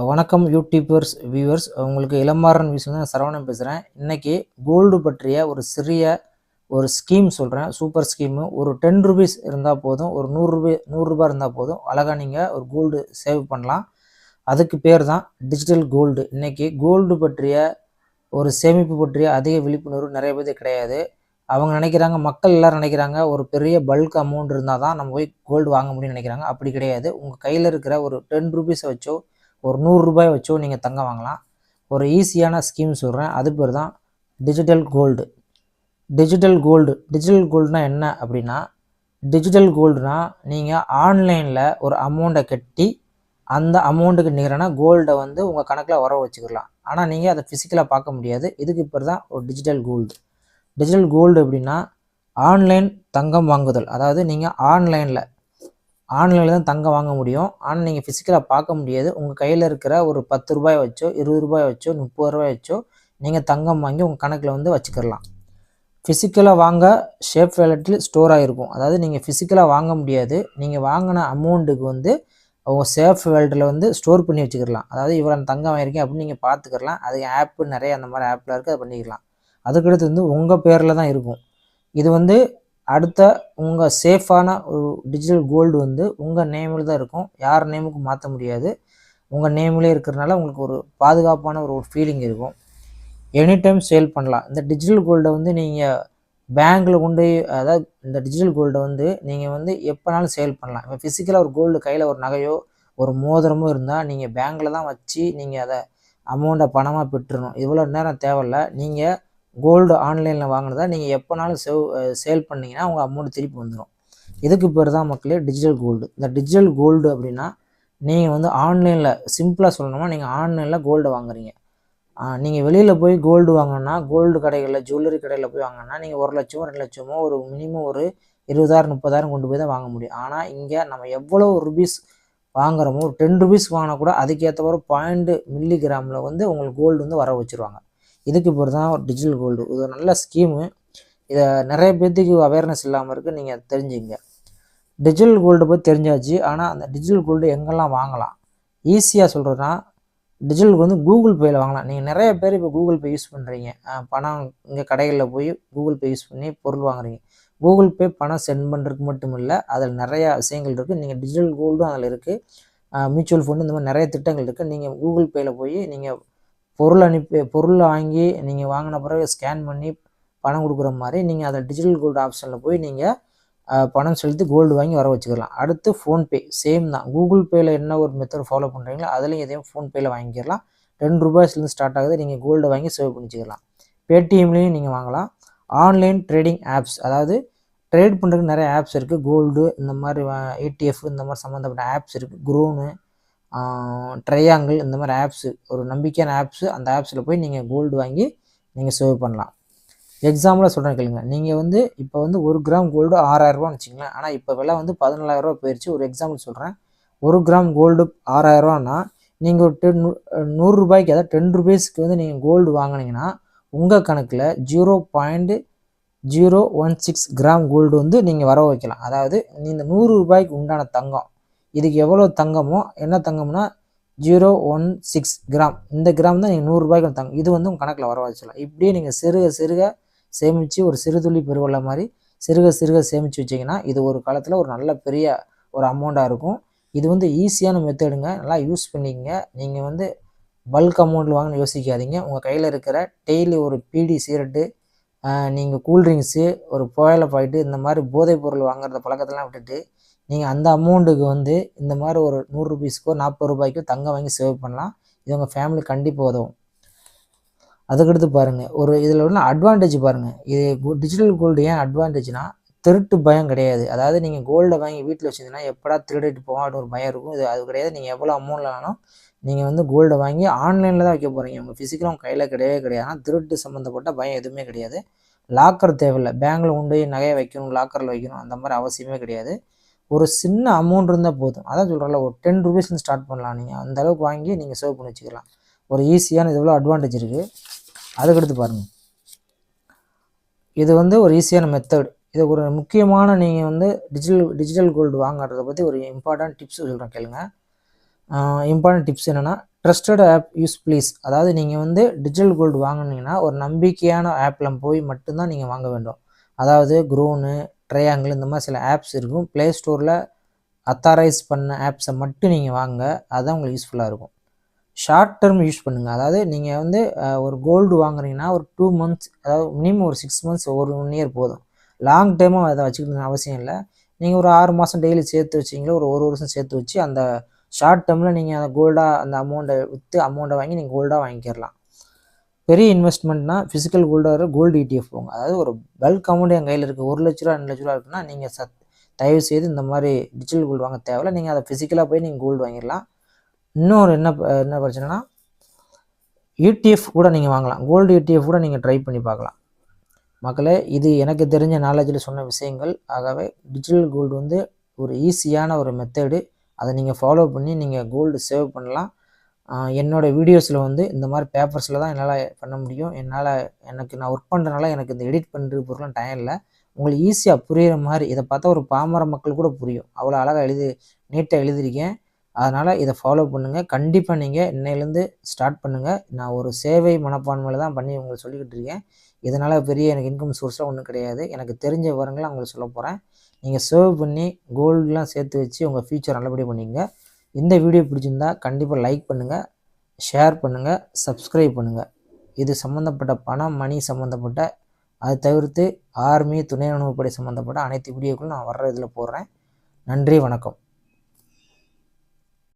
வணக்கம் YouTubers viewers, உங்களுக்கு இளமாறன் விஷயம் தான் சரவணன் பேசுகிறேன். இன்றைக்கி கோல்டு பற்றிய ஒரு சிறிய ஸ்கீம் சொல்கிறேன். Super scheme. ஒரு 10 ருபீஸ் இருந்தால் போதும், ஒரு 100 ரூபா இருந்தால் போதும், அழகாக நீங்கள் ஒரு கோல்டு சேவ் பண்ணலாம். அதுக்கு பேர் தான் டிஜிட்டல் கோல்டு. இன்றைக்கி கோல்டு பற்றிய ஒரு சேமிப்பு பற்றிய அதிக விழிப்புணர்வு நிறைய பேருக்கு கிடையாது. அவங்க நினைக்கிறாங்க, மக்கள் எல்லோரும் நினைக்கிறாங்க, ஒரு பெரிய பல்க் அமௌண்ட் இருந்தால் தான் நம்ம போய் கோல்டு வாங்க முடியும்னு நினைக்கிறாங்க. அப்படி கிடையாது. உங்கள் கையில் இருக்கிற ஒரு 10 ருபீஸை வச்சோ ஒரு 100 ரூபாய் வச்சோ நீங்கள் தங்கம் வாங்கலாம். ஒரு ஈஸியான ஸ்கீம் சொல்கிறேன். அது பேர் தான் டிஜிட்டல் கோல்டு. டிஜிட்டல் கோல்டுனா என்ன அப்படின்னா, டிஜிட்டல் கோல்டுனா நீங்கள் ஆன்லைனில் ஒரு அமௌண்ட்டை கட்டி அந்த அமௌண்ட்டுக்கு நிகரான கோல்டை வந்து உங்கள் கணக்கில் வர வச்சுக்கலாம். ஆனால் நீங்கள் அதை ஃபிசிக்கலாக பார்க்க முடியாது. இதுக்கு பேர் தான் ஒரு டிஜிட்டல் கோல்டு. டிஜிட்டல் கோல்டு எப்படின்னா, ஆன்லைன் தங்கம் வாங்குதல். அதாவது நீங்கள் ஆன்லைனில் தான் தங்கம் வாங்க முடியும். ஆனால் நீங்கள் ஃபிசிக்கலாக பார்க்க முடியாது. உங்கள் கையில் இருக்கிற ஒரு 10 ரூபாய் வச்சோ 20 ரூபாய் வச்சோ 30 ரூபாய் வச்சோ நீங்கள் தங்கம் வாங்கி உங்கள் கணக்கில் வந்து வச்சுக்கலாம். ஃபிசிக்கலாக வாங்க ஷேப் வேலெட்டில் ஸ்டோர் ஆகிருக்கும். அதாவது நீங்கள் ஃபிசிக்கலாக வாங்க முடியாது. நீங்கள் வாங்கின அமௌண்ட்டுக்கு வந்து உங்கள் சேஃப் வேலெட்டில் வந்து ஸ்டோர் பண்ணி வச்சுக்கலாம். அதாவது இவ்வளோ தங்கம் வாங்கியிருக்கேன் அப்படின்னு நீங்கள் பார்த்துக்கலாம். அதுக்கு ஆப்பு நிறைய அந்த மாதிரி ஆப்பில் இருக்குது, அதை பண்ணிக்கலாம். அதுக்கடுத்து வந்து உங்கள் பேரில் தான் இருக்கும். இது வந்து அடுத்த உங்கள் சேஃபான ஒரு டிஜிட்டல் கோல்டு வந்து உங்கள் நேமில் தான் இருக்கும். யார் நேமுக்கும் மாற்ற முடியாது. உங்கள் நேம்லேயே இருக்கிறதுனால உங்களுக்கு ஒரு பாதுகாப்பான ஒரு ஃபீலிங் இருக்கும். எனி டைம் சேல் பண்ணலாம். இந்த டிஜிட்டல் கோல்டை வந்து நீங்கள் பேங்க்கில் கொண்டு அதாவது இந்த டிஜிட்டல் கோல்டை வந்து நீங்கள் வந்து எப்போனாலும் சேல் பண்ணலாம். இப்போ ஃபிசிக்கலாக ஒரு கோல்டு கையில் ஒரு நகையோ ஒரு மோதிரமோ இருந்தால் நீங்கள் பேங்க்கில் தான் வச்சு நீங்கள் அதை அமௌண்ட்டை பணமாக பெற்றுடணும். இவ்வளோ நேரம் தேவையில்ல. நீங்கள் கோல்டு ஆன்லைனில் வாங்கினதா நீங்கள் எப்போனாலும் சேல் பண்ணிங்கன்னா உங்கள் அமௌண்ட் திருப்பி வந்துடும். இதுக்கு பேர் தான் மக்களே டிஜிட்டல் கோல்டு. இந்த டிஜிட்டல் கோல்டு அப்படின்னா, நீங்கள் வந்து ஆன்லைனில் சிம்பிளாக சொல்லணுமா, நீங்கள் ஆன்லைனில் கோல்டை வாங்குறீங்க. நீங்கள் வெளியில் போய் கோல்டு வாங்கினா, கோல்டு கடைகளில் ஜுவல்லரி கடையில் போய் வாங்கினா நீங்கள் 1 லட்சமோ 2 லட்சமோ ஒரு மினிமம் ஒரு 20,000 30,000 கொண்டு போய் தான் வாங்க முடியும். ஆனால் இங்கே நம்ம எவ்வளோ ருபீஸ் வாங்குகிறோமோ, ஒரு 10 ருபீஸ் வாங்கினா கூட அதுக்கேற்ற ஒரு 0.0 மில்லிகிராமில் வந்து உங்களுக்கு கோல்டு வந்து வர வச்சுருவாங்க. இதுக்கு பேர் தான் ஒரு டிஜிட்டல் கோல்டு. இது ஒரு நல்ல ஸ்கீமு. இதை நிறைய பேர்த்துக்கு அவேர்னஸ் இல்லாமல் இருக்குது. நீங்கள் தெரிஞ்சுங்க. டிஜிட்டல் கோல்டு பற்றி தெரிஞ்சாச்சு. ஆனால் அந்த டிஜிட்டல் கோல்டு எங்கெல்லாம் வாங்கலாம் ஈஸியாக சொல்கிறதுனா, டிஜிட்டல் வந்து கூகுள் பேயில் வாங்கலாம். நீங்கள் நிறைய பேர் இப்போ கூகுள் பே யூஸ் பண்ணுறீங்க. பணம் இங்கே கடைகளில் போய் கூகுள் பே யூஸ் பண்ணி பொருள் வாங்குறீங்க. கூகுள் பே பணம் சென்ட் பண்ணுறதுக்கு மட்டும் இல்லை, அதில் நிறையா விஷயங்கள் இருக்குது. நீங்கள் டிஜிட்டல் கோல்டும் அதில் இருக்குது. மியூச்சுவல் ஃபண்டு இந்த மாதிரி நிறைய திட்டங்கள் இருக்குது. நீங்கள் கூகுள் பேயில் போய் நீங்கள் பொருள் வாங்கி நீங்கள் வாங்கின பிறகு ஸ்கேன் பண்ணி பணம் கொடுக்குற மாதிரி நீங்கள் அதில் டிஜிட்டல் கோல்டு ஆப்ஷனில் போய் நீங்கள் பணம் செலுத்தி கோல்டு வாங்கி வர வச்சுக்கலாம். அடுத்து ஃபோன்பே சேம் தான். கூகுள் பேயில் என்ன ஒரு மெத்தட் ஃபாலோ பண்ணுறீங்களோ அதுலேயும் எதையும் ஃபோன்பேயில் வாங்கிக்கலாம். 10 ரூபாய்ஸ்லேருந்து ஸ்டார்ட் ஆகுது. நீங்கள் கோல்டு வாங்கி சேவ் பண்ணிச்சிக்கலாம். பேடிஎம்லேயும் நீங்கள் வாங்கலாம். ஆன்லைன் ட்ரேடிங் ஆப்ஸ், அதாவது ட்ரேட் பண்ணுறதுக்கு நிறைய ஆப்ஸ் இருக்குது. கோல்டு இந்த மாதிரி ETF இந்த மாதிரி சம்மந்தப்பட்ட ஆப்ஸ் இருக்குது. குரோனு, ட்ரையாங்கிள் இந்த மாதிரி ஆப்ஸு, ஒரு நம்பிக்கையான ஆப்ஸு. அந்த ஆப்ஸில் போய் நீங்கள் கோல்டு வாங்கி நீங்கள் சேவ் பண்ணலாம். எக்ஸாம்பிளாக சொல்கிறேன் கேளுங்க. நீங்கள் வந்து இப்போ வந்து 1 கிராம் கோல்டு 6,000ரூவான்னு வச்சிங்களேன். ஆனால் இப்போ விலை வந்து 14,000ரூவா போயிடுச்சு. ஒரு எக்ஸாம்பிள் சொல்கிறேன். 1 கிராம் கோல்டு 6,000ரூவான்னா நீங்கள் ஒரு 100 ரூபாய்க்கு, அதாவது 10 ருபீஸ்க்கு வந்து நீங்கள் கோல்டு வாங்கினீங்கன்னா உங்கள் கணக்கில் 0.016 கிராம் கோல்டு வந்து நீங்கள் வர வைக்கலாம். அதாவது இந்த 100 ரூபாய்க்கு உண்டான தங்கம், இதுக்கு எவ்வளோ தங்கமோ, என்ன தங்கம்னா 0.16 கிராம். இந்த கிராம் தான் நீங்கள் 100 ரூபாய்க்கு தங்கம். இது வந்து உங்கள் கணக்கில் வர வச்சிடலாம். இப்படியே நீங்கள் சிறுக சேமித்து ஒரு சிறுதுளி பெருவெள்ள மாதிரி சிறுக சேமித்து வச்சிங்கன்னா இது ஒரு காலத்தில் ஒரு நல்ல பெரிய ஒரு அமௌண்ட்டாக இருக்கும். இது வந்து ஈஸியான மெத்தடுங்க. நல்லா யூஸ் பண்ணிக்கங்க. நீங்கள் வந்து பல்க் அமௌண்ட்டில் வாங்கன்னு யோசிக்காதீங்க. உங்கள் கையில் இருக்கிற டெய்லி ஒரு பீடி சிகரெட்டு, நீங்கள் கூல்ட்ரிங்க்ஸு, ஒரு புயலை பாயிட்டு இந்த மாதிரி போதைப் பொருள் வாங்குறத பழக்கத்தெல்லாம் விட்டுட்டு நீங்கள் அந்த அமௌண்ட்டுக்கு வந்து இந்த மாதிரி ஒரு 100 ருபீஸ்க்கோ 40 ரூபாய்க்கோ தங்கம் வாங்கி சேவ் பண்ணலாம். இது உங்கள் ஃபேமிலி கண்டிப்பாக உதவும். அதுக்கடுத்து பாருங்கள், ஒரு இதில் உள்ள அட்வான்டேஜ் பாருங்கள். இது டிஜிட்டல் கோல்டு ஏன் அட்வான்டேஜ்னால், திருட்டு பயம் கிடையாது. அதாவது நீங்கள் கோல்டை வாங்கி வீட்டில் வச்சிங்கன்னா எப்படா திருடிட்டு போவோம் அப்படின்னு ஒரு பயம் இருக்கும். இது அது கிடையாது. நீங்கள் எவ்வளோ அமௌண்ட்லானாலும் நீங்கள் வந்து கோல்டை வாங்கி ஆன்லைனில் தான் வைக்க போகிறீங்க. உங்கள் ஃபிசிக்கலாக உங்கள் கையில் கிடையவே கிடையாது. ஆனால் திருட்டு சம்மந்தப்பட்ட பயம் எதுவுமே கிடையாது. லாக்கர் தேவையில்லை. பேங்கில் கொண்டு போய் நகையை வைக்கணும், லாக்கரில் வைக்கணும், அந்த மாதிரி அவசியமே கிடையாது. ஒரு சின்ன அமௌண்ட் இருந்தால் போதும். அதான் சொல்கிறேன்ல, ஒரு 10 ருபீஸ்லேருந்து ஸ்டார்ட் பண்ணலாம். நீங்கள் அந்த அளவுக்கு வாங்கி நீங்கள் சேவ் பண்ணி வச்சுக்கலாம். ஒரு ஈஸியான இது எவ்வளோ அட்வான்டேஜ் இருக்குது. அதுக்கடுத்து பாருங்கள், இது வந்து ஒரு ஈஸியான மெத்தட். இது ஒரு முக்கியமான, நீங்கள் வந்து டிஜிட்டல் கோல்டு வாங்குறத பற்றி ஒரு இம்பார்ட்டன்ட் டிப்ஸ் சொல்கிறேன் கேளுங்க. இம்பார்ட்டன்ட் டிப்ஸ் என்னென்னா, ட்ரஸ்டட் ஆப் யூஸ் ப்ளீஸ். அதாவது நீங்கள் வந்து டிஜிட்டல் கோல்டு வாங்கினீங்கன்னா ஒரு நம்பிக்கையான ஆப்பில் போய் மட்டும்தான் நீங்கள் வாங்க வேண்டும். அதாவது க்ரோனு, ட்ரையாங்கிள் இந்த மாதிரி சில ஆப்ஸ் இருக்கும். ப்ளே ஸ்டோரில் அத்தாரைஸ் பண்ண ஆப்ஸை மட்டும் நீங்கள் வாங்க. அதுதான் உங்களுக்கு யூஸ்ஃபுல்லாக இருக்கும். ஷார்ட் டேர்ம் யூஸ் பண்ணுங்கள். அதாவது நீங்கள் வந்து ஒரு கோல்டு வாங்குறீங்கன்னா ஒரு 2 மந்த்ஸ், அதாவது மினிமம் ஒரு 6 மந்த்ஸ், ஒரு 1 இயர் போதும். லாங் டேர்மும் அதை வச்சுக்கணும்னு அவசியம் இல்லை. நீங்கள் ஒரு 6 மாதம் டெய்லி சேர்த்து வச்சிங்களோ, ஒரு வருஷம் சேர்த்து வச்சு அந்த ஷார்ட் டேர்மில் நீங்கள் அந்த கோல்டாக அந்த அமௌண்ட்டை விற்று அமௌண்ட்டை வாங்கி நீங்கள் கோல்டாக வாங்கிக்கிறலாம். பெரிய இன்வெஸ்ட்மெண்ட்னா ஃபிசிக்கல் கோல்டாக கோல்டு ETF போங்க. அதாவது ஒரு பல்க் அமௌண்ட் என் கையில் இருக்குது, 1 லட்ச ரூபா 2 லட்ச ரூபா இருக்குன்னா நீங்கள் தயவு செய்து இந்த மாதிரி டிஜிட்டல் கோல்டு வாங்க தேவையில்லை. நீங்கள் அதை ஃபிசிக்கலாக போய் நீங்கள் கோல்டு வாங்கிடலாம். இன்னொரு என்ன பிரச்சனைனா ETF கூட நீங்கள் வாங்கலாம். கோல்டு ETF கூட நீங்கள் ட்ரை பண்ணி பார்க்கலாம். மக்களே, இது எனக்கு தெரிஞ்ச நாலேஜில் சொன்ன விஷயங்கள். ஆகவே டிஜிட்டல் கோல்டு வந்து ஒரு ஈஸியான ஒரு மெத்தடு. அதை நீங்கள் ஃபாலோ பண்ணி நீங்கள் கோல்டு சேவ் பண்ணலாம். என்னோடய வீடியோஸில் வந்து இந்த மாதிரி பேப்பர்ஸில் தான் என்னால் பண்ண முடியும். நான் ஒர்க் பண்ணுறதுனால எனக்கு இந்த எடிட் பண்ணுறது பொருளாம் டைம் இல்லை. உங்களுக்கு ஈஸியாக புரிகிற மாதிரி இதை பார்த்தா ஒரு பாமர மக்கள் கூட புரியும். அவ்வளோ அழகாக நீட்டாக எழுதியிருக்கேன். அதனால் இதை ஃபாலோ பண்ணுங்கள். கண்டிப்பாக நீங்கள் இன்னையிலேருந்து ஸ்டார்ட் பண்ணுங்கள். நான் ஒரு சேவை மனப்பான்மையில் தான் பண்ணி உங்களுக்கு சொல்லிக்கிட்டு இருக்கேன். இதனால் பெரிய எனக்கு இன்கம் சோர்ஸ்லாம் ஒன்றும் கிடையாது. எனக்கு தெரிஞ்ச விவரங்களை உங்களுக்கு சொல்ல போகிறேன். நீங்கள் சேவ் பண்ணி கோல்டுலாம் சேர்த்து வச்சு உங்கள் ஃபியூச்சர் நல்லபடியாக பண்ணிக்கங்க. இந்த வீடியோ பிடிச்சிருந்தா கண்டிப்பாக லைக் பண்ணுங்கள், ஷேர் பண்ணுங்கள், சப்ஸ்கிரைப் பண்ணுங்கள். இது சம்மந்தப்பட்ட பணம், மணி சம்மந்தப்பட்ட, அதை தவிர்த்து ஆர்மி, துணை ராணுவப்படை சம்மந்தப்பட்ட அனைத்து வீடியோக்களும் நான் வர்ற இதில் போடுறேன். நன்றி, வணக்கம்.